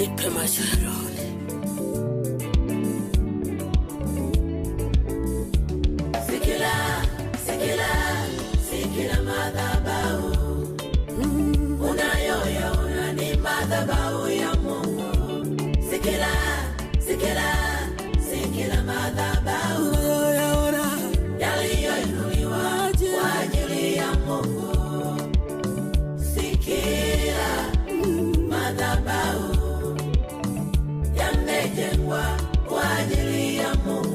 nipe masharoni. Sikila madhabahu unayoyaona ni madhabahu ya Mungu. Sikila madhabahu unayoyaona yaliyoinuliwa kwa ajili ya Mungu. Sikila madhabahu yamejengwa kwa ajili ya Mungu.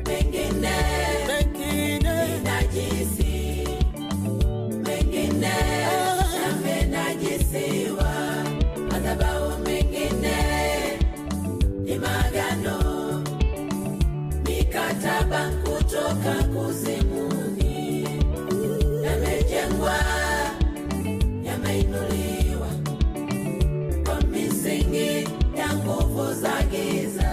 Mengine najisi, mengine yamenajisiwa. Madhabahu mengine ni magano, mikataba kutoka kuzimuni. Yamejengwa, yameinuliwa kwa misingi ya nguvu za giza.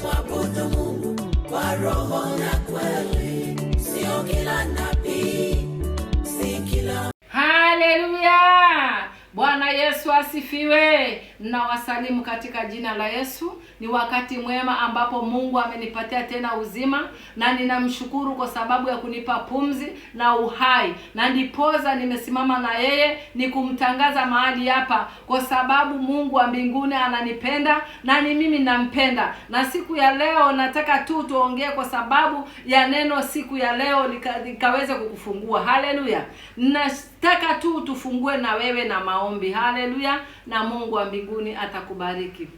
Mwabudu Mungu kwa roho na kweli, sio kila nabii, si kila. Haleluya! Bwana Yesu asifiwe. Nawasalimu katika jina la Yesu. Ni wakati mwema ambapo Mungu amenipatia tena uzima, na ninamshukuru kwa sababu ya kunipa pumzi na uhai. Na ndipoza nimesimama na yeye ni kumtangaza mahali hapa, kwa sababu Mungu wa mbinguni ananipenda na ni mimi nampenda. Na siku ya leo nataka tu tuongee kwa sababu ya neno siku ya leo likaweze kukufungua. Haleluya! Nataka tu tufungue na wewe na maombi. Haleluya! Na Mungu wa mbinguni atakubariki.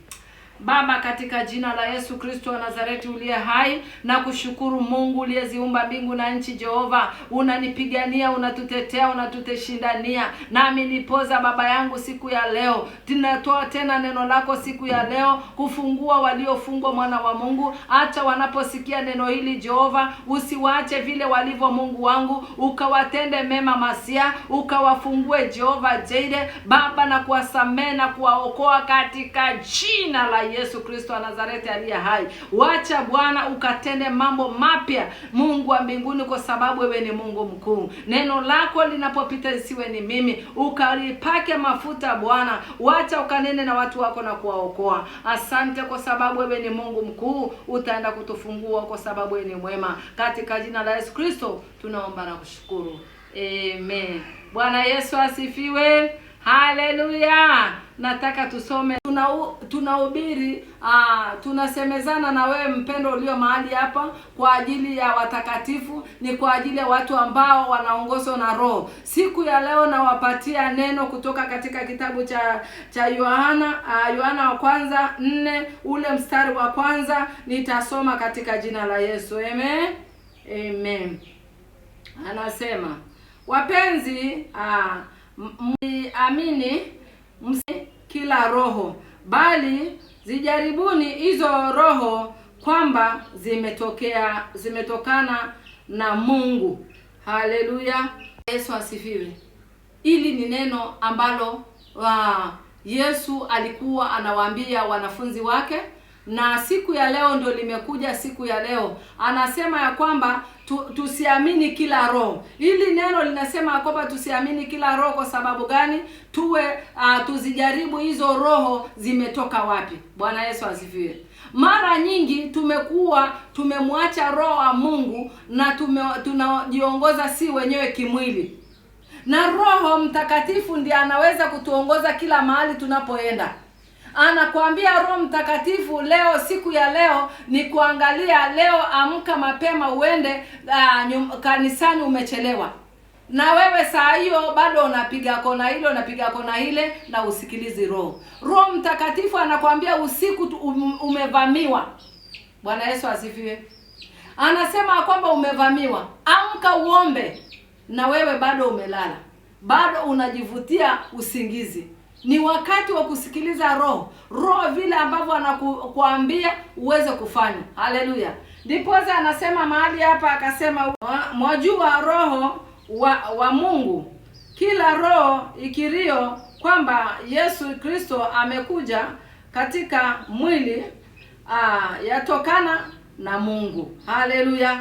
Baba, katika jina la Yesu Kristo wa Nazareti uliye hai, na kushukuru Mungu uliyeziumba mbingu na nchi. Jehova, unanipigania, unatutetea, unatuteshindania. Nami nipoza Baba yangu siku ya leo. Tunatoa tena neno lako siku ya leo kufungua waliofungwa, mwana wa Mungu. Acha wanaposikia neno hili Jehova, usiwaache vile walivyo Mungu wangu, ukawatende mema Masia, ukawafungue Jehova Jide Baba, na kuwasamehe na kuwaokoa katika jina la Yesu Kristo wa Nazareti aliye hai. Wacha Bwana ukatende mambo mapya Mungu wa mbinguni, kwa sababu wewe ni Mungu mkuu. Neno lako linapopita isiwe ni mimi, ukalipake mafuta Bwana. Wacha ukanene na watu wako na kuwaokoa. Asante kwa sababu wewe ni Mungu mkuu, utaenda kutufungua kwa sababu wewe ni mwema. Katika jina la Yesu Kristo tunaomba na kushukuru. Amen. Bwana Yesu asifiwe. Haleluya. Nataka tusome, tunahubiri, tunasemezana na wewe mpendo ulio mahali hapa kwa ajili ya watakatifu, ni kwa ajili ya watu ambao wanaongozwa na Roho. Siku ya leo nawapatia neno kutoka katika kitabu cha Yohana wa kwanza 4 ule mstari wa kwanza. Nitasoma katika jina la Yesu. Amen. Amen. Anasema, wapenzi, amini kila roho, bali zijaribuni hizo roho kwamba zimetokana na Mungu. Haleluya. Yesu asifiwe. Hili ni neno ambalo Yesu alikuwa anawaambia wanafunzi wake, na siku ya leo ndio limekuja. Siku ya leo anasema ya kwamba tusiamini kila roho. Hili neno linasema kwamba tusiamini kila roho. Kwa sababu gani? Tuzijaribu hizo roho zimetoka wapi. Bwana Yesu asifiwe. Mara nyingi tumemwacha roho wa Mungu na tunajiongoza si wenyewe kimwili, na Roho Mtakatifu ndiye anaweza kutuongoza kila mahali tunapoenda. Anakuambia Roho Mtakatifu leo, siku ya leo ni kuangalia leo, amka mapema uende kanisani, umechelewa. Na wewe saa hiyo bado unapiga kona hilo, unapiga kona ile, na usikilizi Roho. Roho Mtakatifu anakuambia usiku umevamiwa. Bwana Yesu asifiwe. Anasema kwamba umevamiwa, amka uombe, na wewe bado umelala, bado unajivutia usingizi. Ni wakati wa kusikiliza Roho vile ambavyo anakuambia uweze kufanya. Haleluya. Ndipoza anasema mahali hapa, akasema mwajua Roho wa Mungu, kila roho ikirio kwamba Yesu Kristo amekuja katika mwili yatokana na Mungu. Haleluya.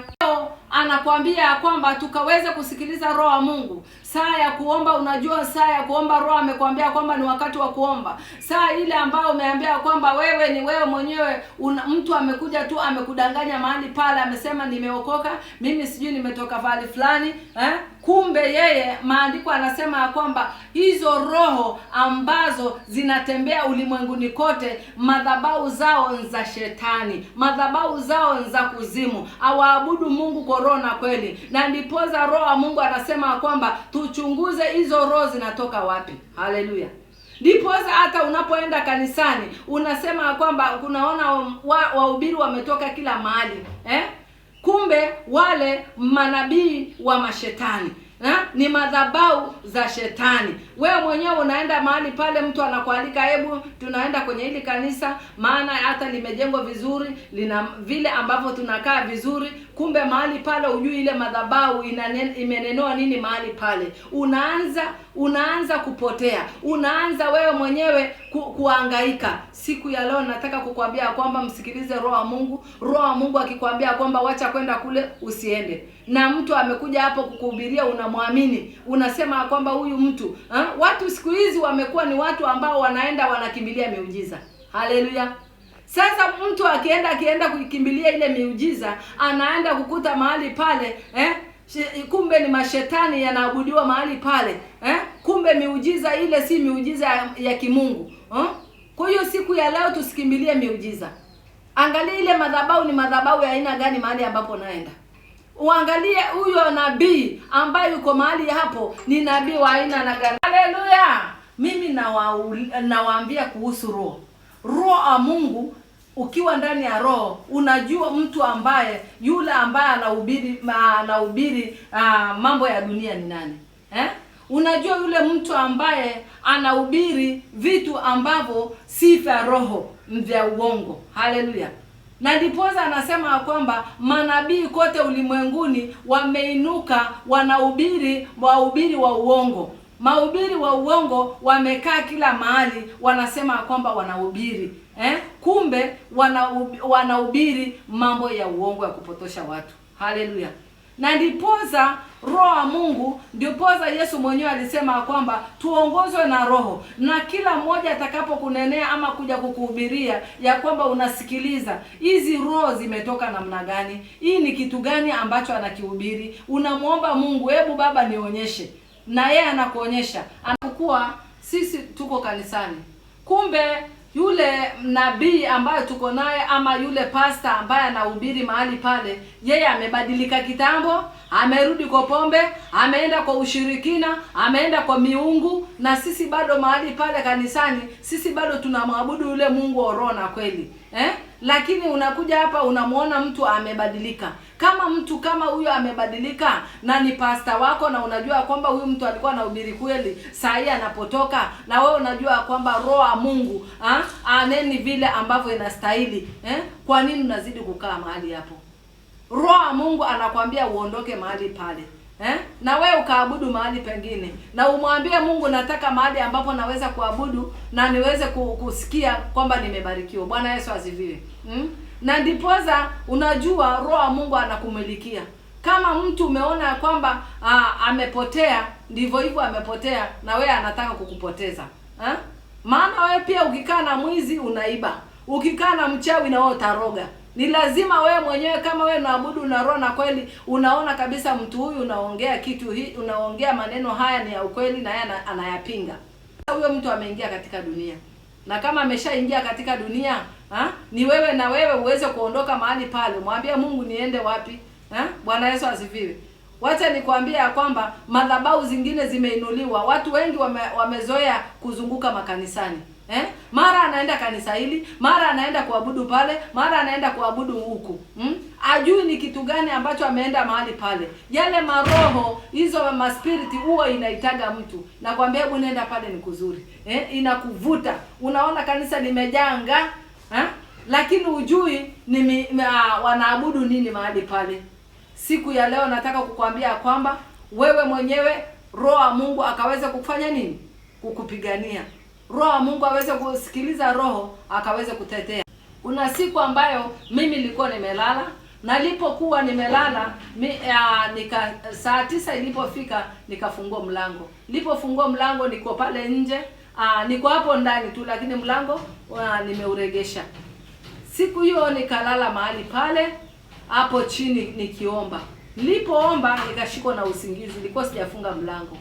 anakuambia kwamba tukaweze kusikiliza roho wa Mungu. Saa ya kuomba, unajua saa ya kuomba roho amekwambia kwamba ni wakati wa kuomba. Saa ile ambayo umeambia kwamba wewe ni wewe mwenyewe, mtu amekuja tu amekudanganya mahali pale, amesema nimeokoka, mimi sijui nimetoka vali fulani, kumbe yeye maandiko anasema kwamba hizo roho ambazo zinatembea ulimwenguni kote, madhabahu zao za shetani, madhabahu zao za kuzimu, awaabudu Mungu kwa roho na kweli. Na ndipoza roho wa Mungu anasema kwamba tuchunguze hizo roho zinatoka wapi. Haleluya. Ndipoza hata unapoenda kanisani unasema kwamba unaona wahubiri wametoka kila mahali, kumbe wale manabii wa mashetani, ni madhabahu za shetani. Wewe mwenyewe unaenda mahali pale, mtu anakualika, hebu tunaenda kwenye hili kanisa maana hata limejengwa vizuri, lina vile ambavyo tunakaa vizuri. Kumbe mahali pale hujui ile madhabahu imenenoa nini mahali pale. Unaanza kupotea, unaanza wewe mwenyewe kuhangaika. Siku ya leo nataka kukwambia kwamba msikilize roho wa Mungu. Roho wa Mungu akikwambia kwamba wacha kwenda kule, usiende. Na mtu amekuja hapo kukuhubiria, unamwamini, unasema kwamba huyu mtu watu siku hizi wamekuwa ni watu ambao wanaenda wanakimbilia miujiza. Haleluya. Sasa mtu akienda kukimbilia ile miujiza, anaenda kukuta mahali pale kumbe ni mashetani yanaabudiwa mahali pale, kumbe miujiza ile si miujiza ya kimungu. Kwa hiyo siku ya leo tusikimbilie miujiza. Angalia ile madhabahu ni madhabahu ya aina gani mahali ambapo naenda. Uangalie huyo nabii ambaye yuko mahali hapo ni nabii wa aina na gani. Haleluya. Mimi nawaambia kuhusu roho. Roho wa Mungu, ukiwa ndani ya roho, unajua mtu ambaye yule ambaye anahubiri mambo ya dunia ni nani. Unajua yule mtu ambaye anahubiri vitu ambavyo si vya roho, vya uongo. Haleluya. Na ndipoza anasema kwamba manabii kote ulimwenguni wameinuka, wanahubiri wahubiri wa uongo. Mahubiri wa uongo wamekaa kila mahali, wanasema kwamba wanahubiri, kumbe wanahubiri mambo ya uongo ya kupotosha watu. Haleluya. Na ndipoza roho wa Mungu, ndipoza Yesu mwenyewe alisema kwamba tuongozwe na roho, na kila mmoja atakapokunenea ama kuja kukuhubiria ya kwamba unasikiliza hizi roho zimetoka namna gani, hii ni kitu gani ambacho anakihubiri. Unamwomba Mungu, hebu Baba nionyeshe, na yeye anakuonyesha. Anakuwa sisi tuko kanisani, kumbe yule nabii ambaye tuko naye ama yule pasta ambaye anahubiri mahali pale, yeye amebadilika kitambo, amerudi kwa pombe, ameenda kwa ushirikina, ameenda kwa miungu, na sisi bado mahali pale kanisani, sisi bado tunamwabudu yule Mungu wa roho na kweli. Lakini unakuja hapa unamuona mtu amebadilika. Kama mtu kama huyo amebadilika na ni pasta wako, na unajua kwamba huyu mtu alikuwa anahubiri kweli, saa hii anapotoka, na wewe unajua kwamba roho wa Mungu aneni vile ambavyo inastahili, kwa nini unazidi kukaa mahali hapo? Roho wa Mungu anakwambia uondoke mahali pale, na wewe ukaabudu mahali pengine, na umwambie Mungu, nataka mahali ambapo naweza kuabudu na niweze kusikia kwamba nimebarikiwa. Bwana Yesu asifiwe. Na ndipoza unajua roho wa Mungu anakumilikia. Kama mtu umeona kwamba amepotea, ndivyo hivyo amepotea, na wewe anataka kukupoteza. Maana wewe pia ukikaa na mwizi unaiba, ukikaa na mchawi na wewe utaroga. Ni lazima wewe mwenyewe, kama wewe unaabudu na roho na kweli, unaona kabisa mtu huyu unaongea kitu hii, unaongea maneno haya ni ya ukweli, na yeye anayapinga. Huyo mtu ameingia katika dunia. Na kama ameshaingia katika dunia, ni wewe na wewe uweze kuondoka mahali pale. Mwambie Mungu, niende wapi? Bwana Yesu asifiwe. Wacha nikwambie ya kwamba madhabahu zingine zimeinuliwa. Watu wengi wamezoea kuzunguka makanisani. Mara anaenda kanisa hili, mara anaenda kuabudu pale, mara anaenda kuabudu huku. Ajui ni kitu gani ambacho ameenda mahali pale. Yale maroho, hizo maspiriti huwa inaitaga mtu. Nakwambia hebu nenda pale, ni kuzuri. Inakuvuta. Unaona kanisa limejaa lakini hujui wanaabudu nini mahali pale. Siku ya leo nataka kukwambia kwamba wewe mwenyewe roho wa Mungu akaweza kufanya nini? Kukupigania. Roho wa Mungu aweze kusikiliza roho, akaweze kutetea. Kuna siku ambayo mimi nilikuwa nimelala, Nalipokuwa nimelala saa 9 ilipofika nikafungua mlango. Nilipofungua mlango niko pale nje, niko hapo ndani tu, lakini mlango nimeuregesha. Siku hiyo nikalala mahali pale hapo chini nikiomba. Nilipoomba nikashikwa na usingizi, nilikuwa sijafunga mlango.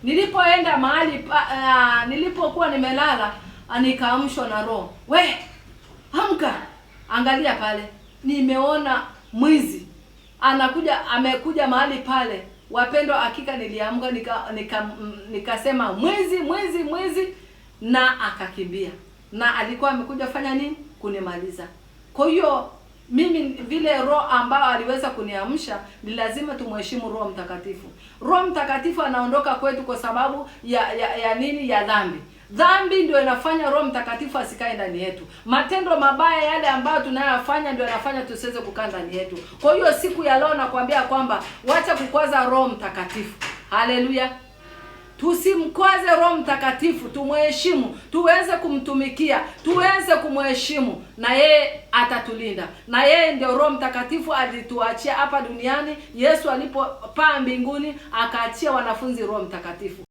Nilipoenda mahali nilipokuwa nimelala, nikaamshwa na roho. We, amka. Angalia pale. Nimeona mwizi amekuja mahali pale. Wapendwa, hakika niliamka nikasema mwizi, na akakimbia. Na alikuwa amekuja fanya nini? Kunimaliza. Kwa hiyo mimi vile roho ambao aliweza kuniamsha, ni lazima tumheshimu Roho Mtakatifu. Roho Mtakatifu anaondoka kwetu kwa sababu ya nini? Ya dhambi. Dhambi ndio inafanya Roho Mtakatifu asikae ndani yetu. Matendo mabaya yale ambayo tunayofanya ndio yanafanya tusiweze kukaa ndani yetu. Kwa hiyo siku ya leo nakwambia kwamba wacha kukwaza Roho Mtakatifu. Haleluya. Tusimkwaze Roho Mtakatifu, tumheshimu, tuweze kumtumikia, tuweze kumheshimu, na yeye atatulinda. Na yeye ndio Roho Mtakatifu alituachia hapa duniani. Yesu alipopaa mbinguni akaachia wanafunzi Roho Mtakatifu.